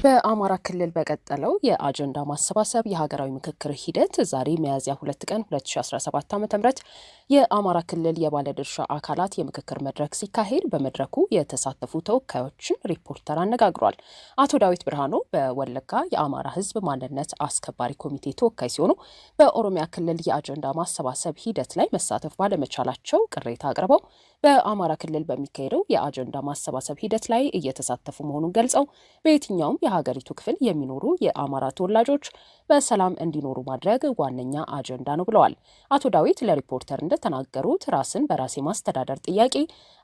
በአማራ ክልል በቀጠለው የአጀንዳ ማሰባሰብ የሀገራዊ ምክክር ሂደት ዛሬ ሚያዝያ 2 ቀን 2017 ዓ.ም የአማራ ክልል የባለድርሻ አካላት የምክክር መድረክ ሲካሄድ በመድረኩ የተሳተፉ ተወካዮችን ሪፖርተር አነጋግሯል። አቶ ዳዊት ብርሃኑ በወለጋ የአማራ ሕዝብ ማንነት አስከባሪ ኮሚቴ ተወካይ ሲሆኑ በኦሮሚያ ክልል የአጀንዳ ማሰባሰብ ሂደት ላይ መሳተፍ ባለመቻላቸው ቅሬታ አቅርበው በአማራ ክልል በሚካሄደው የአጀንዳ ማሰባሰብ ሂደት ላይ እየተሳተፉ መሆኑን ገልጸው በየትኛውም የሀገሪቱ ክፍል የሚኖሩ የአማራ ተወላጆች በሰላም እንዲኖሩ ማድረግ ዋነኛ አጀንዳ ነው ብለዋል። አቶ ዳዊት ለሪፖርተር እንደተናገሩት ራስን በራስ የማስተዳደር ጥያቄ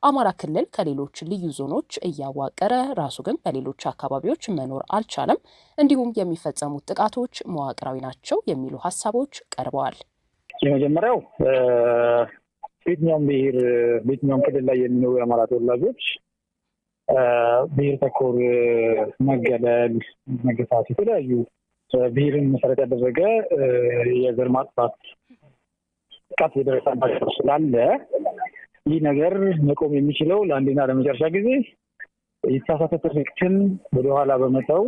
አማራ ክልል ከሌሎች ልዩ ዞኖች እያዋቀረ ራሱ ግን በሌሎች አካባቢዎች መኖር አልቻለም፣ እንዲሁም የሚፈጸሙት ጥቃቶች መዋቅራዊ ናቸው የሚሉ ሀሳቦች ቀርበዋል። የመጀመሪያው በየትኛውም ክልል ላይ የሚኖሩ የአማራ ተወላጆች ብሔር ተኮር መገለል፣ መገፋት፣ የተለያዩ ብሔርን መሰረት ያደረገ የዘር ማጥፋት ጥቃት የደረሰባቸው ስላለ ይህ ነገር መቆም የሚችለው ለአንዴና ለመጨረሻ ጊዜ የተሳሳተ ትርክትን ወደኋላ በመተው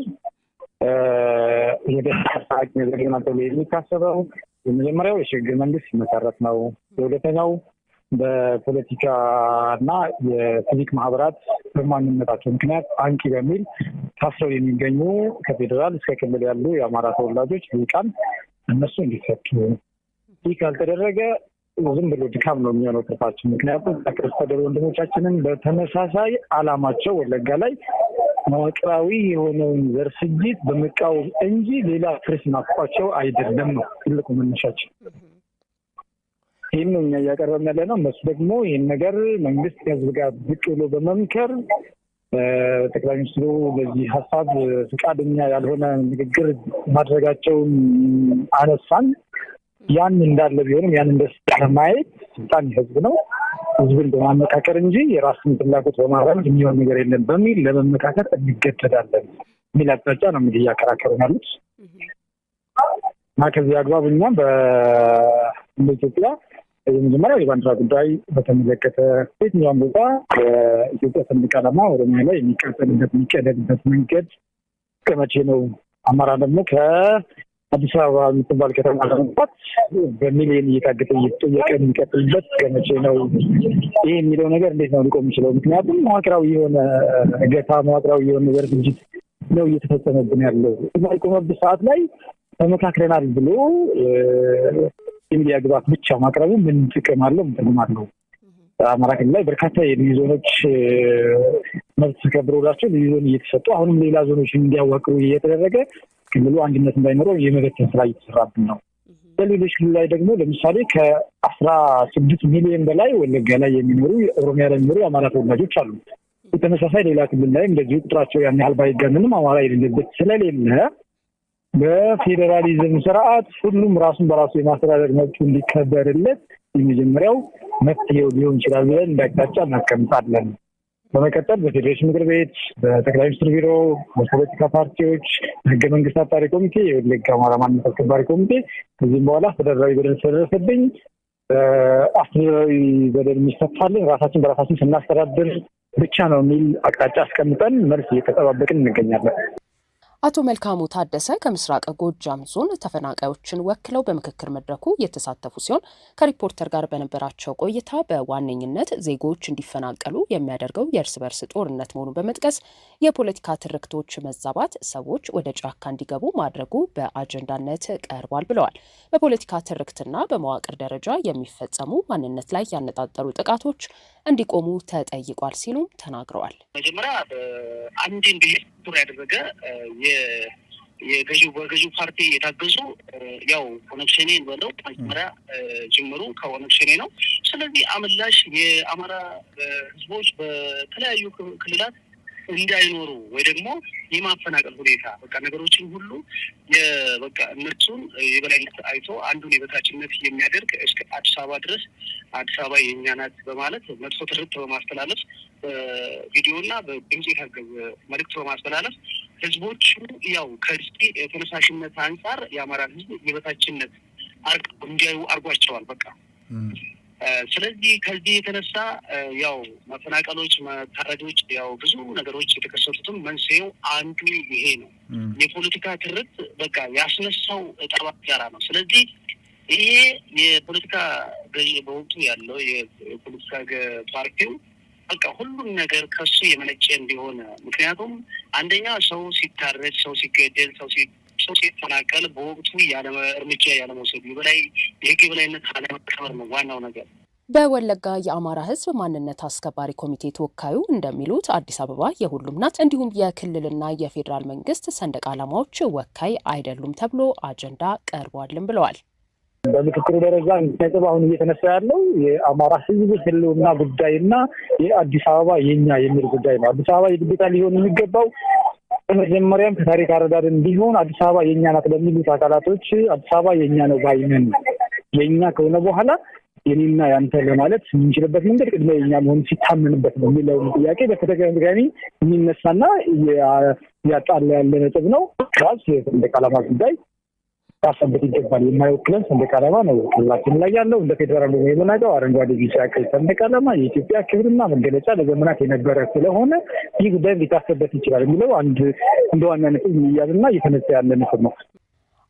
ወደ አሳቂ ነገር ይሆናል ተብሎ የሚታሰበው የመጀመሪያው የሽግግር መንግስት ሲመሰረት ነው። የሁለተኛው በፖለቲካና የሲቪክ ማህበራት በማንነታቸው ምክንያት አንቂ በሚል ታስረው የሚገኙ ከፌዴራል እስከ ክልል ያሉ የአማራ ተወላጆች ሊቃን እነሱ እንዲፈቱ። ይህ ካልተደረገ ዝም ብሎ ድካም ነው የሚሆነው ትርፋችን። ምክንያቱም ተከስተደሩ ወንድሞቻችንን በተመሳሳይ አላማቸው ወለጋ ላይ መዋቅራዊ የሆነውን ዘር ፍጅት በመቃወም እንጂ ሌላ ፍርስ ናፍቋቸው አይደለም ነው ትልቁ መነሻችን። ይህን ነው እኛ እያቀረብን ያለ ነው። እነሱ ደግሞ ይህን ነገር መንግስት ከህዝብ ጋር ብቅ ብሎ በመምከር ጠቅላይ ሚኒስትሩ በዚህ ሀሳብ ፈቃደኛ ያልሆነ ንግግር ማድረጋቸውን አነሳን። ያን እንዳለ ቢሆንም ያን እንደ ማየት ስልጣን ህዝብ ነው፣ ህዝብን በማመካከር እንጂ የራስን ፍላጎት በማራመድ የሚሆን ነገር የለም በሚል ለመመካከር እንገደዳለን የሚል አቅጣጫ ነው እንግዲህ እያከራከሩ ያሉት እና ከዚህ አግባብ እኛም በኢትዮጵያ የመጀመሪያው የባንዲራ ጉዳይ በተመለከተ የትኛውም ቦታ የኢትዮጵያ ሰንደቅ ዓላማ ኦሮሚያ ላይ የሚቀደድበት መንገድ ከመቼ ነው? አማራ ደግሞ ከአዲስ አበባ የምትባል ከተማ ለመውጣት በሚሊዮን እየታገተ እየተጠየቀ የሚቀጥልበት ከመቼ ነው? ይህ የሚለው ነገር እንዴት ነው ሊቆም የሚችለው? ምክንያቱም መዋቅራዊ የሆነ እገታ፣ መዋቅራዊ የሆነ ዘር ፍጅት ነው እየተፈጸመብን ያለው። ባልቆመበት ሰዓት ላይ ተመካክረናል ብሎ የሚዲያ ግባት ብቻ ማቅረቡ ምን ጥቅም አለው? ምን ጥቅም አለው? አማራ ክልል ላይ በርካታ የልዩ ዞኖች መብት ተከብሮላቸው ልዩ ዞን እየተሰጡ አሁንም ሌላ ዞኖች እንዲያዋቅሩ እየተደረገ ክልሉ አንድነት እንዳይኖረው የመበተን ስራ እየተሰራብን ነው። በሌሎች ክልል ላይ ደግሞ ለምሳሌ ከ16 ሚሊዮን በላይ ወለጋ ላይ የሚኖሩ ኦሮሚያ ላይ የሚኖሩ የአማራ ተወላጆች አሉ። በተመሳሳይ ሌላ ክልል ላይ እንደዚሁ ቁጥራቸው ያን ያህል ባይጋነንም አማራ የሌለበት ስለሌለ በፌዴራሊዝም ስርዓት ሁሉም ራሱን በራሱ የማስተዳደር መብቱ እንዲከበርለት የመጀመሪያው መፍትሄው ሊሆን ይችላል ብለን እንዳቅጣጫ እናስቀምጣለን። በመቀጠል በፌዴሬሽን ምክር ቤት፣ በጠቅላይ ሚኒስትር ቢሮ፣ በፖለቲካ ፓርቲዎች፣ በህገ መንግስት አጣሪ ኮሚቴ፣ የወለጋ አማራ ማንነት አስከባሪ ኮሚቴ ከዚህም በኋላ አስተዳደራዊ በደል ስለደረሰብኝ አስተዳደራዊ በደል የሚሰፋልን ራሳችን በራሳችን ስናስተዳድር ብቻ ነው የሚል አቅጣጫ አስቀምጠን መልስ እየተጠባበቅን እንገኛለን። አቶ መልካሙ ታደሰ ከምስራቅ ጎጃም ዞን ተፈናቃዮችን ወክለው በምክክር መድረኩ የተሳተፉ ሲሆን ከሪፖርተር ጋር በነበራቸው ቆይታ በዋነኝነት ዜጎች እንዲፈናቀሉ የሚያደርገው የእርስ በርስ ጦርነት መሆኑን በመጥቀስ የፖለቲካ ትርክቶች መዛባት ሰዎች ወደ ጫካ እንዲገቡ ማድረጉ በአጀንዳነት ቀርቧል ብለዋል። በፖለቲካ ትርክትና በመዋቅር ደረጃ የሚፈጸሙ ማንነት ላይ ያነጣጠሩ ጥቃቶች እንዲቆሙ ተጠይቋል ሲሉም ተናግረዋል። መጀመሪያ አንድን ብሔር ያደረገ በገዢው ፓርቲ የታገዙ ያው ኦነግ ሸኔን በለው መጀመሪያ ጅምሩ ከኦነግ ሸኔ ነው። ስለዚህ አመላሽ የአማራ ህዝቦች በተለያዩ ክልላት እንዳይኖሩ ወይ ደግሞ የማፈናቀል ሁኔታ በቃ ነገሮችን ሁሉ በቃ እነሱን የበላይነት አይቶ አንዱን የበታችነት የሚያደርግ እስከ አዲስ አበባ ድረስ አዲስ አበባ የእኛ ናት በማለት መጥፎ ትርክት በማስተላለፍ በቪዲዮና በድምጽ የታገዘ መልዕክት በማስተላለፍ ህዝቦቹ ያው ከዚህ ተነሳሽነት አንጻር የአማራ ህዝብ የበታችነት እንዲያዩ አርጓቸዋል። በቃ ስለዚህ ከዚህ የተነሳ ያው መፈናቀሎች፣ መታረዶች፣ ያው ብዙ ነገሮች የተከሰቱትም መንስኤው አንዱ ይሄ ነው። የፖለቲካ ትርክት በቃ ያስነሳው ጠባጫራ ነው። ስለዚህ ይሄ የፖለቲካ ገዢ በወቅቱ ያለው የፖለቲካ ፓርቲው በቃ ሁሉም ነገር ከሱ የመነጨ እንዲሆን ምክንያቱም አንደኛ ሰው ሲታረድ፣ ሰው ሲገደል፣ ሰው ሲፈናቀል በወቅቱ እርምጃ ያለመውሰዱ የህግ የበላይነት አለመከበር ነው ዋናው ነገር። በወለጋ የአማራ ህዝብ ማንነት አስከባሪ ኮሚቴ ተወካዩ እንደሚሉት አዲስ አበባ የሁሉም ናት፣ እንዲሁም የክልልና የፌዴራል መንግስት ሰንደቅ ዓላማዎች ወካይ አይደሉም ተብሎ አጀንዳ ቀርቧልም ብለዋል። በምክክሩ ደረጃ ነጥብ አሁን እየተነሳ ያለው የአማራ ህዝብ ህልውና ጉዳይና የአዲስ አበባ የኛ የሚል ጉዳይ ነው። አዲስ አበባ የግዴታ ሊሆን የሚገባው መጀመሪያም ከታሪክ አረዳድ እንዲሆን አዲስ አበባ የኛ ናት ለሚሉት አካላቶች አዲስ አበባ የኛ ነው ባይነን የኛ ከሆነ በኋላ የኔና ያንተ ለማለት የምንችልበት መንገድ ቅድመ የኛ መሆን ሲታመንበት ነው የሚለው ጥያቄ በተደጋጋሚ የሚነሳና ያጣላ ያለ ነጥብ ነው። ራስ የሰንደቅ ዓላማ ጉዳይ ታሰበት ይገባል። የማይወክለን ሰንደቅ ዓላማ ነው ሁላችን ላይ ያለው። እንደ ፌዴራል ነው የምናውቀው አረንጓዴ፣ ቢጫ፣ ቀይ ሰንደቅ ዓላማ የኢትዮጵያ ክብርና መገለጫ ለዘመናት የነበረ ስለሆነ ይህ ጉዳይ ሊታሰበት ይችላል የሚለው አንድ እንደ ዋና ነጥብ የሚያዝና እየተነሳ ያለ ነጥብ ነው።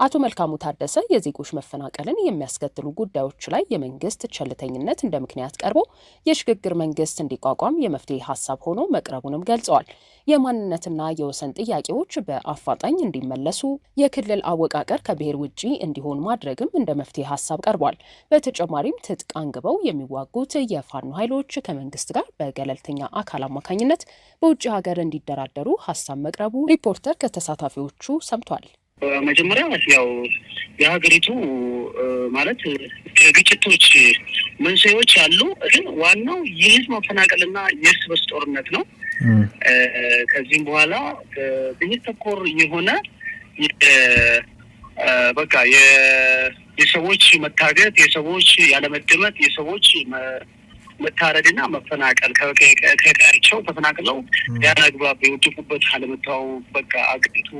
አቶ መልካሙ ታደሰ የዜጎች መፈናቀልን የሚያስከትሉ ጉዳዮች ላይ የመንግስት ቸልተኝነት እንደ ምክንያት ቀርቦ የሽግግር መንግስት እንዲቋቋም የመፍትሄ ሀሳብ ሆኖ መቅረቡንም ገልጸዋል። የማንነትና የወሰን ጥያቄዎች በአፋጣኝ እንዲመለሱ፣ የክልል አወቃቀር ከብሔር ውጪ እንዲሆን ማድረግም እንደ መፍትሄ ሀሳብ ቀርቧል። በተጨማሪም ትጥቅ አንግበው የሚዋጉት የፋኖ ኃይሎች ከመንግስት ጋር በገለልተኛ አካል አማካኝነት በውጭ ሀገር እንዲደራደሩ ሀሳብ መቅረቡ ሪፖርተር ከተሳታፊዎቹ ሰምቷል። መጀመሪያ ያው የሀገሪቱ ማለት ግጭቶች መንስኤዎች አሉ። ግን ዋናው የህዝብ መፈናቀልና የእርስ በርስ ጦርነት ነው። ከዚህም በኋላ ብሔር ተኮር የሆነ በቃ የሰዎች መታገት፣ የሰዎች ያለመደመጥ፣ የሰዎች መታረድና መፈናቀል ከቀያቸው ተፈናቅለው ያላግባብ የወደቁበት አለመታው በቃ አገሪቱ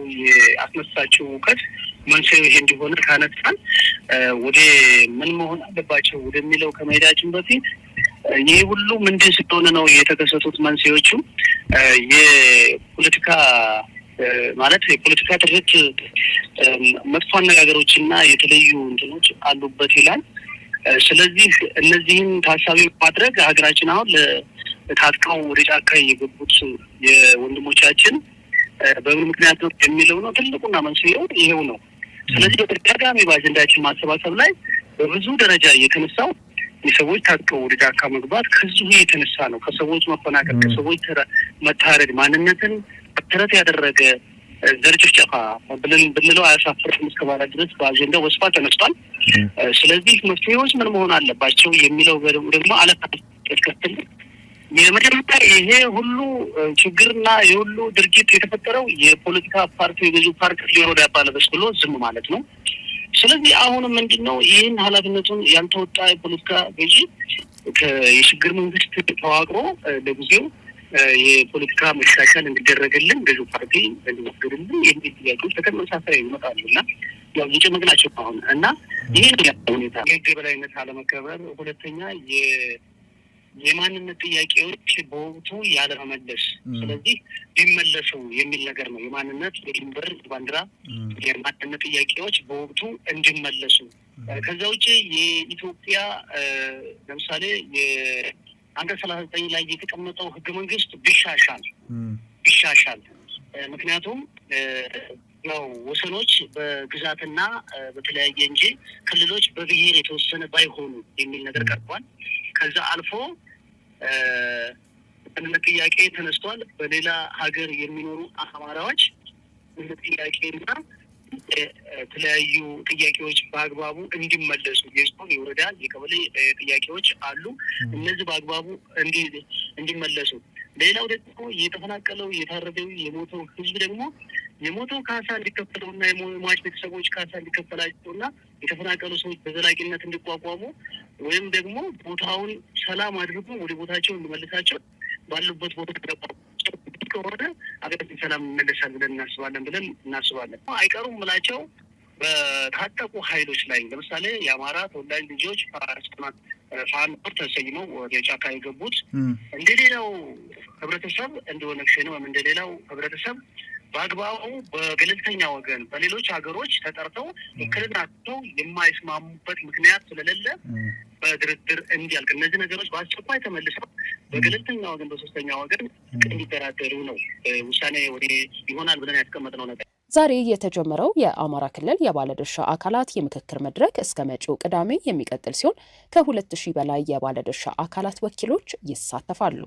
ያስነሳቸው እውቀት መንስኤው ይሄ እንደሆነ ካነሳን ወደ ምን መሆን አለባቸው ወደሚለው ከመሄዳችን በፊት ይህ ሁሉ ምንድን ስለሆነ ነው የተከሰቱት መንስኤዎቹ የፖለቲካ ማለት የፖለቲካ ትርክት መጥፎ አነጋገሮችና የተለዩ እንትኖች አሉበት ይላል። ስለዚህ እነዚህን ታሳቢ ማድረግ ሀገራችን አሁን ታጥቀው ወደ ጫካ የገቡት የወንድሞቻችን በምን ምክንያት ነው የሚለው ነው ትልቁና መንስኤው ይሄው ነው። ስለዚህ በተደጋጋሚ በአጀንዳችን ማሰባሰብ ላይ በብዙ ደረጃ የተነሳው የሰዎች ታጥቀው ወደ ጫካ መግባት ከዚሁ የተነሳ ነው። ከሰዎች መፈናቀል፣ ከሰዎች መታረድ፣ ማንነትን መሰረት ያደረገ ዘር ጭፍጨፋ ብንለው አያሳፍርም እስከባለ ድረስ በአጀንዳው በስፋት ተነስቷል። ስለዚህ መፍትሄዎች ምን መሆን አለባቸው የሚለው ደግሞ አለታስከትል የመጀመሪያ ይሄ ሁሉ ችግርና የሁሉ ድርጊት የተፈጠረው የፖለቲካ ፓርቲ የገዢ ፓርቲ ሊሮዳ ያባለበስ ብሎ ዝም ማለት ነው። ስለዚህ አሁንም ምንድነው ይህን ኃላፊነቱን ያልተወጣ የፖለቲካ ገዢ የሽግግር መንግስት ተዋቅሮ ለጊዜው የፖለቲካ መሻሻል እንዲደረግልን ገዢ ፓርቲ እንዲወገድልን የሚል ጥያቄዎች ተከታታይ ይመጣሉና ያው እየጨመቅናቸው አሁን እና ይህን ሁኔታ የህግ የበላይነት አለመከበር፣ ሁለተኛ የማንነት ጥያቄዎች በወቅቱ ያለመመለስ፣ ስለዚህ ሊመለሱ የሚል ነገር ነው። የማንነት የድንበር ባንዲራ የማንነት ጥያቄዎች በወቅቱ እንዲመለሱ። ከዛ ውጭ የኢትዮጵያ ለምሳሌ አንቀጽ 39 ላይ የተቀመጠው ህገ መንግስት ቢሻሻል ምክንያቱም ያው ወሰኖች በግዛትና በተለያየ እንጂ ክልሎች በብሔር የተወሰነ ባይሆኑ የሚል ነገር ቀርቧል። ከዛ አልፎ ጥያቄ ተነስቷል። በሌላ ሀገር የሚኖሩ አማራዎች ጥያቄና የተለያዩ ጥያቄዎች በአግባቡ እንዲመለሱ የዞን፣ የወረዳ፣ የቀበሌ ጥያቄዎች አሉ። እነዚህ በአግባቡ እንዲመለሱ። ሌላው ደግሞ የተፈናቀለው የታረደው የሞተው ህዝብ ደግሞ የሞተው ካሳ እንዲከፈለውና የሟች ቤተሰቦች ካሳ እንዲከፈላቸውና የተፈናቀሉ ሰዎች በዘላቂነት እንዲቋቋሙ ወይም ደግሞ ቦታውን ሰላም አድርጎ ወደ ቦታቸው እንዲመልሳቸው ባሉበት ቦታ ከሆነ አገራችን ሰላም ይመለሳል ብለን እናስባለን። አይቀሩም ምላቸው በታጠቁ ኃይሎች ላይ ለምሳሌ የአማራ ተወላጅ ልጆች ፋኖ ተሰይመው ወደ ጫካ የገቡት እንደሌላው ህብረተሰብ እንደ ኦነግ ሸኔ ወይም እንደሌላው ህብረተሰብ በአግባቡ በገለልተኛ ወገን በሌሎች ሀገሮች ተጠርተው ውክልናቸው የማይስማሙበት ምክንያት ስለሌለ በድርድር እንዲያልቅ እነዚህ ነገሮች በአስቸኳይ ተመልሰው በገለልተኛ ወገን በሶስተኛ ወገን እንዲደራደሩ ነው ውሳኔ ይሆናል ብለን ያስቀመጥነው ነገር። ዛሬ የተጀመረው የአማራ ክልል የባለድርሻ አካላት የምክክር መድረክ እስከ መጪው ቅዳሜ የሚቀጥል ሲሆን ከ2000 በላይ የባለድርሻ አካላት ወኪሎች ይሳተፋሉ።